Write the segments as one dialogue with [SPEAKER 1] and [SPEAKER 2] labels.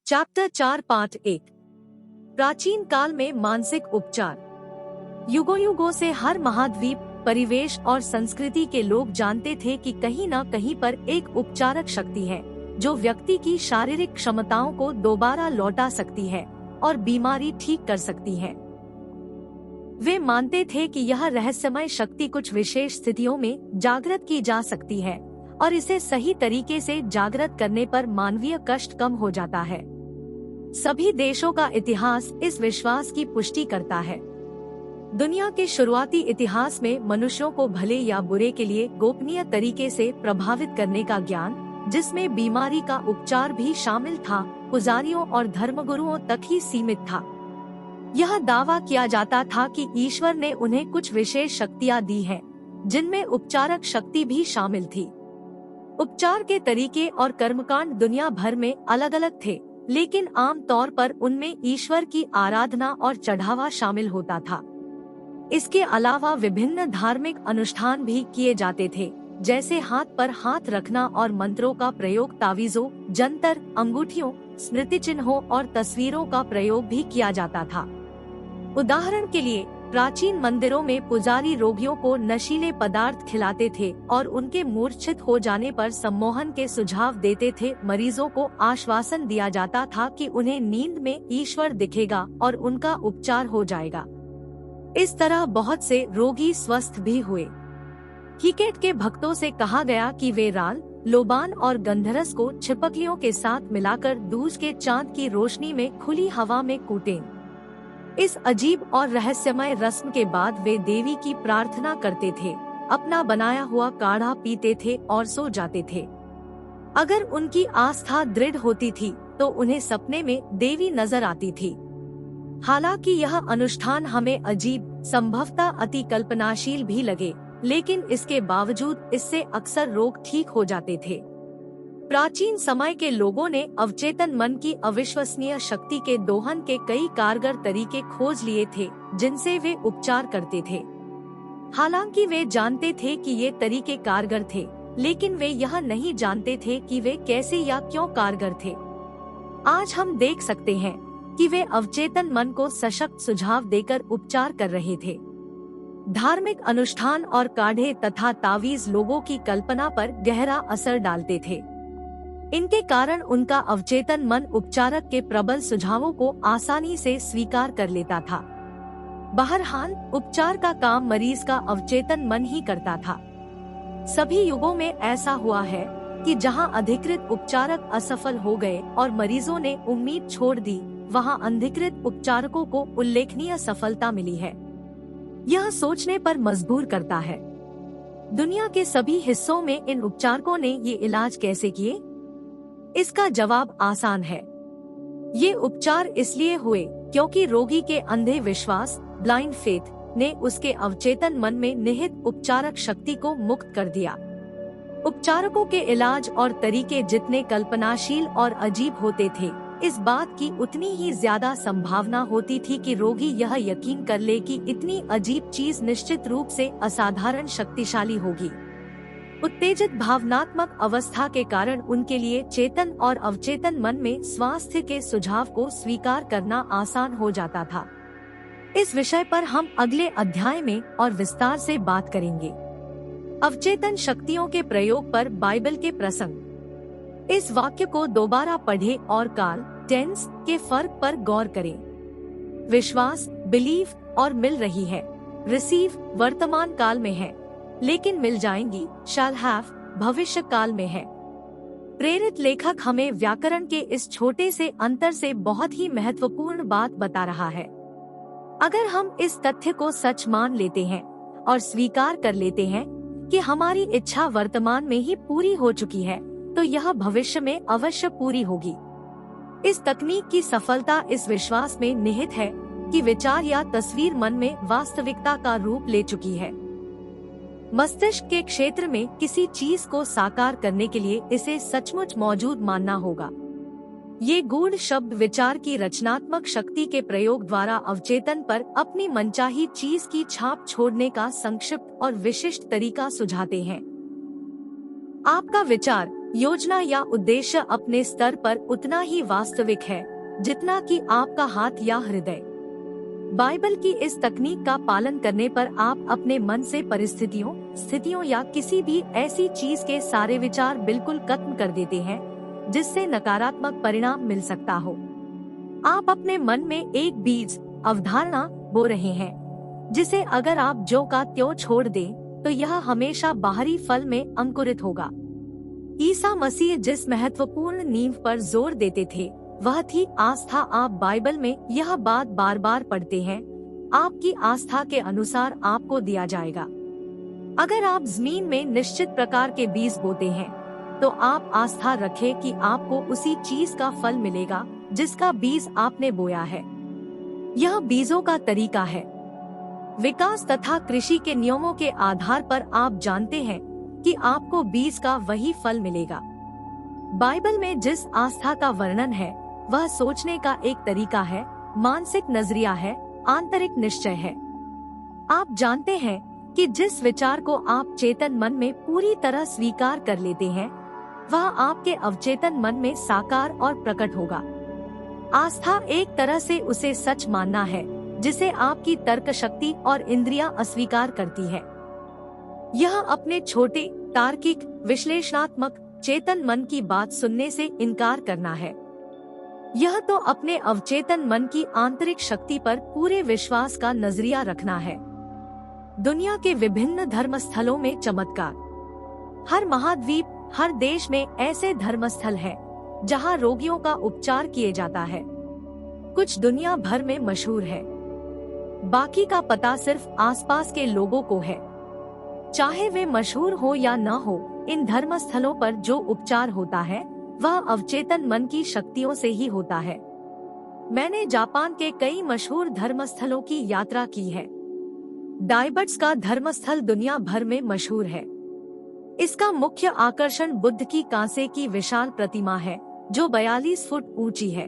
[SPEAKER 1] Chapter 4 part 1। प्राचीन काल में मानसिक उपचार। युगों युगों से हर महाद्वीप, परिवेश और संस्कृति के लोग जानते थे कि कहीं न कहीं पर एक उपचारक शक्ति है जो व्यक्ति की शारीरिक क्षमताओं को दोबारा लौटा सकती है और बीमारी ठीक कर सकती है। वे मानते थे कि यह रहस्यमय शक्ति कुछ विशेष स्थितियों में जागृत की जा सकती है और इसे सही तरीके से जागृत करने पर मानवीय कष्ट कम हो जाता है। सभी देशों का इतिहास इस विश्वास की पुष्टि करता है। दुनिया के शुरुआती इतिहास में मनुष्यों को भले या बुरे के लिए गोपनीय तरीके से प्रभावित करने का ज्ञान, जिसमें बीमारी का उपचार भी शामिल था, पुजारियों और धर्मगुरुओं तक ही सीमित था। यह दावा किया जाता था कि ईश्वर ने उन्हें कुछ विशेष शक्तियां दी हैं, जिनमें उपचारक शक्ति भी शामिल थी। उपचार के तरीके और कर्मकांड दुनिया भर में अलग अलग थे, लेकिन आम तौर पर उनमें ईश्वर की आराधना और चढ़ावा शामिल होता था। इसके अलावा विभिन्न धार्मिक अनुष्ठान भी किए जाते थे, जैसे हाथ पर हाथ रखना और मंत्रों का प्रयोग, तावीजों, जंतर, अंगूठियों, स्मृति चिन्हों और तस्वीरों का प्रयोग भी किया जाता था। उदाहरण के लिए प्राचीन मंदिरों में पुजारी रोगियों को नशीले पदार्थ खिलाते थे और उनके मूर्छित हो जाने पर सम्मोहन के सुझाव देते थे। मरीजों को आश्वासन दिया जाता था कि उन्हें नींद में ईश्वर दिखेगा और उनका उपचार हो जाएगा। इस तरह बहुत से रोगी स्वस्थ भी हुए। हिकेट के भक्तों से कहा गया कि वे राल, लोबान और गंधरस को छिपकलियों के साथ मिलाकर दूज के चांद की रोशनी में खुली हवा में कूटें। इस अजीब और रहस्यमय रस्म के बाद वे देवी की प्रार्थना करते थे, अपना बनाया हुआ काढ़ा पीते थे और सो जाते थे। अगर उनकी आस्था दृढ़ होती थी तो उन्हें सपने में देवी नजर आती थी। हालांकि यह अनुष्ठान हमें अजीब, संभवतः अति कल्पनाशील भी लगे, लेकिन इसके बावजूद इससे अक्सर रोग ठीक हो जाते थे। प्राचीन समय के लोगों ने अवचेतन मन की अविश्वसनीय शक्ति के दोहन के कई कारगर तरीके खोज लिए थे, जिनसे वे उपचार करते थे। हालांकि वे जानते थे कि ये तरीके कारगर थे, लेकिन वे यह नहीं जानते थे कि वे कैसे या क्यों कारगर थे। आज हम देख सकते हैं कि वे अवचेतन मन को सशक्त सुझाव देकर उपचार कर रहे थे। धार्मिक अनुष्ठान और काढ़े तथा तावीज लोगों की कल्पना पर गहरा असर डालते थे। इनके कारण उनका अवचेतन मन उपचारक के प्रबल सुझावों को आसानी से स्वीकार कर लेता था। बहरहाल, उपचार का काम मरीज का अवचेतन मन ही करता था। सभी युगों में ऐसा हुआ है कि जहां अधिकृत उपचारक असफल हो गए और मरीजों ने उम्मीद छोड़ दी, वहां अनधिकृत उपचारकों को उल्लेखनीय सफलता मिली है। यह सोचने पर मजबूर करता है, दुनिया के सभी हिस्सों में इन उपचारकों ने ये इलाज कैसे किए? इसका जवाब आसान है। ये उपचार इसलिए हुए क्योंकि रोगी के अंधे विश्वास, ब्लाइंड फेथ, ने उसके अवचेतन मन में निहित उपचारक शक्ति को मुक्त कर दिया। उपचारकों के इलाज और तरीके जितने कल्पनाशील और अजीब होते थे, इस बात की उतनी ही ज्यादा संभावना होती थी कि रोगी यह यकीन कर ले कि इतनी अजीब चीज निश्चित रूप से असाधारण शक्तिशाली होगी। उत्तेजित भावनात्मक अवस्था के कारण उनके लिए चेतन और अवचेतन मन में स्वास्थ्य के सुझाव को स्वीकार करना आसान हो जाता था। इस विषय पर हम अगले अध्याय में और विस्तार से बात करेंगे। अवचेतन शक्तियों के प्रयोग पर बाइबल के प्रसंग। इस वाक्य को दोबारा पढ़ें और काल, टेंस के फर्क पर गौर करें। विश्वास, बिलीव और मिल रही है। रिसीव वर्तमान काल में है, लेकिन मिल जाएंगी, शैल हैव भविष्य काल में है। प्रेरित लेखक हमें व्याकरण के इस छोटे से अंतर से बहुत ही महत्वपूर्ण बात बता रहा है। अगर हम इस तथ्य को सच मान लेते हैं और स्वीकार कर लेते हैं कि हमारी इच्छा वर्तमान में ही पूरी हो चुकी है, तो यह भविष्य में अवश्य पूरी होगी। इस तकनीक की सफलता इस विश्वास में निहित है कि विचार या तस्वीर मन में वास्तविकता का रूप ले चुकी है। मस्तिष्क के क्षेत्र में किसी चीज को साकार करने के लिए इसे सचमुच मौजूद मानना होगा। ये गूढ़ शब्द विचार की रचनात्मक शक्ति के प्रयोग द्वारा अवचेतन पर अपनी मनचाही चीज की छाप छोड़ने का संक्षिप्त और विशिष्ट तरीका सुझाते हैं। आपका विचार योजना या उद्देश्य अपने स्तर पर उतना ही वास्तविक है जितना कि आपका हाथ या हृदय। बाइबल की इस तकनीक का पालन करने पर आप अपने मन से परिस्थितियों, स्थितियों या किसी भी ऐसी चीज के सारे विचार बिल्कुल खत्म कर देते हैं जिससे नकारात्मक परिणाम मिल सकता हो। आप अपने मन में एक बीज अवधारणा बो रहे हैं जिसे अगर आप ज्यों का त्यों छोड़ दें तो यह हमेशा बाहरी फल में अंकुरित होगा। ईसा मसीह जिस महत्वपूर्ण नींव पर जोर देते थे वह थी आस्था। आप बाइबल में यह बात बार बार पढ़ते हैं, आपकी आस्था के अनुसार आपको दिया जाएगा। अगर आप जमीन में निश्चित प्रकार के बीज बोते हैं तो आप आस्था रखें कि आपको उसी चीज का फल मिलेगा जिसका बीज आपने बोया है। यह बीजों का तरीका है। विकास तथा कृषि के नियमों के आधार पर आप जानते हैं कि आपको बीज का वही फल मिलेगा। बाइबल में जिस आस्था का वर्णन है वह सोचने का एक तरीका है, मानसिक नजरिया है, आंतरिक निश्चय है। आप जानते हैं कि जिस विचार को आप चेतन मन में पूरी तरह स्वीकार कर लेते हैं वह आपके अवचेतन मन में साकार और प्रकट होगा। आस्था एक तरह से उसे सच मानना है जिसे आपकी तर्क शक्ति और इंद्रियां अस्वीकार करती है। यह अपने छोटे, तार्किक, विश्लेषणात्मक चेतन मन की बात सुनने से इनकार करना है। यह तो अपने अवचेतन मन की आंतरिक शक्ति पर पूरे विश्वास का नजरिया रखना है। दुनिया के विभिन्न धर्मस्थलों में चमत्कार। हर महाद्वीप, हर देश में ऐसे धर्मस्थल हैं जहां रोगियों का उपचार किए जाता है। कुछ दुनिया भर में मशहूर है, बाकी का पता सिर्फ आसपास के लोगों को है। चाहे वे मशहूर हो या न हो, इन धर्मस्थलों पर जो उपचार होता है वह अवचेतन मन की शक्तियों से ही होता है। मैंने जापान के कई मशहूर धर्मस्थलों की यात्रा की है। डाइबट्स का धर्मस्थल दुनिया भर में मशहूर है। इसका मुख्य आकर्षण बुद्ध की कांसे की विशाल प्रतिमा है जो 42 फुट ऊंची है।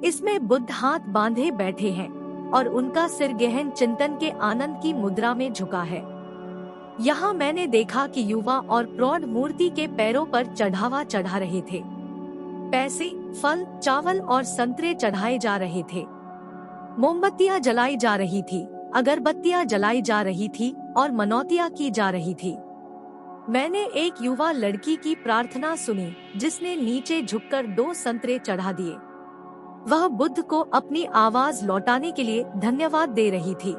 [SPEAKER 1] इसमें बुद्ध हाथ बांधे बैठे हैं और उनका सिर गहन चिंतन के आनंद की मुद्रा में झुका है। यहाँ मैंने देखा कि युवा और प्रौढ़ मूर्ति के पैरों पर चढ़ावा चढ़ा रहे थे। पैसे, फल, चावल और संतरे चढ़ाए जा रहे थे। मोमबत्तियां जलाई जा रही थी, अगरबत्तियां जलाई जा रही थी और मनौतियां की जा रही थी। मैंने एक युवा लड़की की प्रार्थना सुनी जिसने नीचे झुककर 2 संतरे चढ़ा दिए। वह बुद्ध को अपनी आवाज लौटाने के लिए धन्यवाद दे रही थी।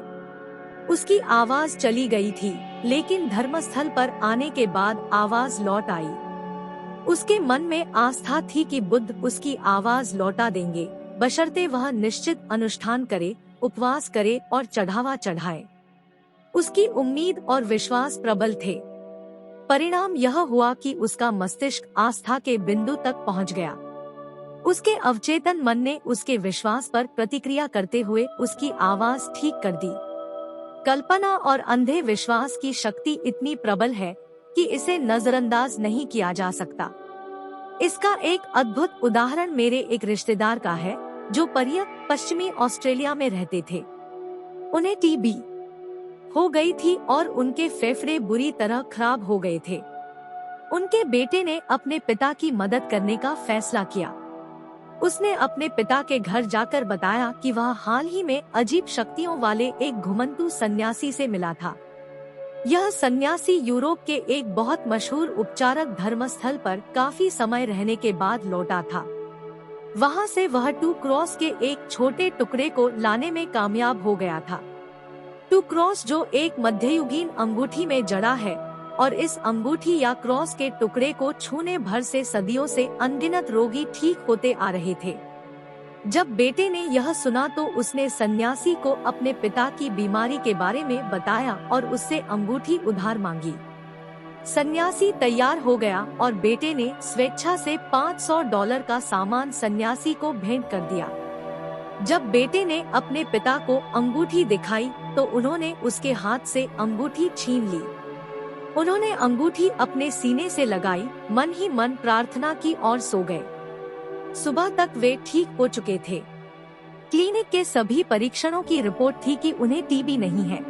[SPEAKER 1] उसकी आवाज चली गई थी, लेकिन धर्मस्थल पर आने के बाद आवाज लौट आई। उसके मन में आस्था थी कि बुद्ध उसकी आवाज लौटा देंगे, बशर्ते वह निश्चित अनुष्ठान करे, उपवास करे और चढ़ावा चढ़ाए। उसकी उम्मीद और विश्वास प्रबल थे। परिणाम यह हुआ कि उसका मस्तिष्क आस्था के बिंदु तक पहुंच गया। उसके अवचेतन मन ने उसके विश्वास पर प्रतिक्रिया करते हुए उसकी आवाज ठीक कर दी। कल्पना और अंधे विश्वास की शक्ति इतनी प्रबल है कि इसे नजरअंदाज नहीं किया जा सकता। इसका एक अद्भुत उदाहरण मेरे एक रिश्तेदार का है जो पश्चिमी ऑस्ट्रेलिया में रहते थे। उन्हें टीबी हो गई थी और उनके फेफड़े बुरी तरह खराब हो गए थे। उनके बेटे ने अपने पिता की मदद करने का फैसला किया। उसने अपने पिता के घर जाकर बताया कि वह हाल ही में अजीब शक्तियों वाले एक घुमंतू सन्यासी से मिला था। यह सन्यासी यूरोप के एक बहुत मशहूर उपचारक धर्मस्थल पर काफी समय रहने के बाद लौटा था। वहां से वह टू क्रॉस के एक छोटे टुकड़े को लाने में कामयाब हो गया था। टू क्रॉस जो एक मध्ययुगीन अंगूठी में जड़ा है और इस अंगूठी या क्रॉस के टुकड़े को छूने भर से सदियों से अनगिनत रोगी ठीक होते आ रहे थे। जब बेटे ने यह सुना तो उसने सन्यासी को अपने पिता की बीमारी के बारे में बताया और उससे अंगूठी उधार मांगी। सन्यासी तैयार हो गया और बेटे ने स्वेच्छा से $500 का सामान सन्यासी को भेंट कर दिया। जब बेटे ने अपने पिता को अंगूठी दिखाई तो उन्होंने उसके हाथ से अंगूठी छीन ली। उन्होंने अंगूठी अपने सीने से लगाई, मन ही मन प्रार्थना की और सो गए। सुबह तक वे ठीक हो चुके थे। क्लिनिक के सभी परीक्षणों की रिपोर्ट थी कि उन्हें टीबी नहीं है।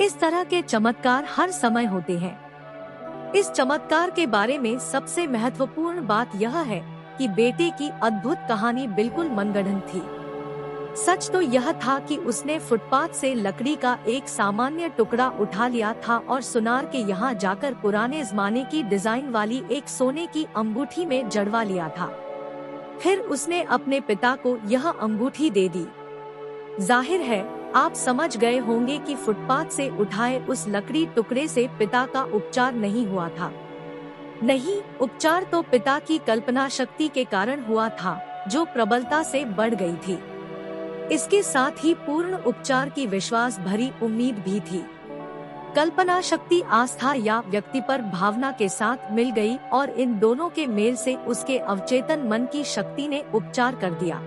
[SPEAKER 1] इस तरह के चमत्कार हर समय होते हैं। इस चमत्कार के बारे में सबसे महत्वपूर्ण बात यह है कि बेटे की अद्भुत कहानी बिल्कुल मनगढ़ंत थी। सच तो यह था कि उसने फुटपाथ से लकड़ी का एक सामान्य टुकड़ा उठा लिया था और सुनार के यहाँ जाकर पुराने जमाने की डिजाइन वाली एक सोने की अंगूठी में जड़वा लिया था। फिर उसने अपने पिता को यह अंगूठी दे दी। जाहिर है आप समझ गए होंगे कि फुटपाथ से उठाए उस लकड़ी टुकड़े से पिता का उपचार नहीं हुआ था। नहीं, उपचार तो पिता की कल्पना शक्ति के कारण हुआ था, जो प्रबलता से बढ़ गई थी। इसके साथ ही पूर्ण उपचार की विश्वास भरी उम्मीद भी थी। कल्पना शक्ति आस्था या व्यक्ति पर भावना के साथ मिल गई और इन दोनों के मेल से उसके अवचेतन मन की शक्ति ने उपचार कर दिया।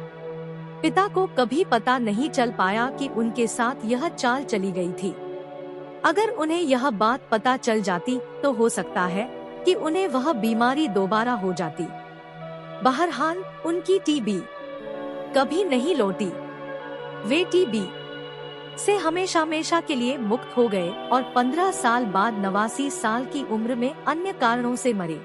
[SPEAKER 1] पिता को कभी पता नहीं चल पाया कि उनके साथ यह चाल चली गई थी। अगर उन्हें यह बात पता चल जाती तो हो सकता है कि उन्हें वह बीमारी दोबारा हो जाती। बहरहाल उनकी टीबी कभी नहीं लौटी। वे टीबी से हमेशा के लिए मुक्त हो गए और 15 साल बाद 89 साल की उम्र में अन्य कारणों से मरे।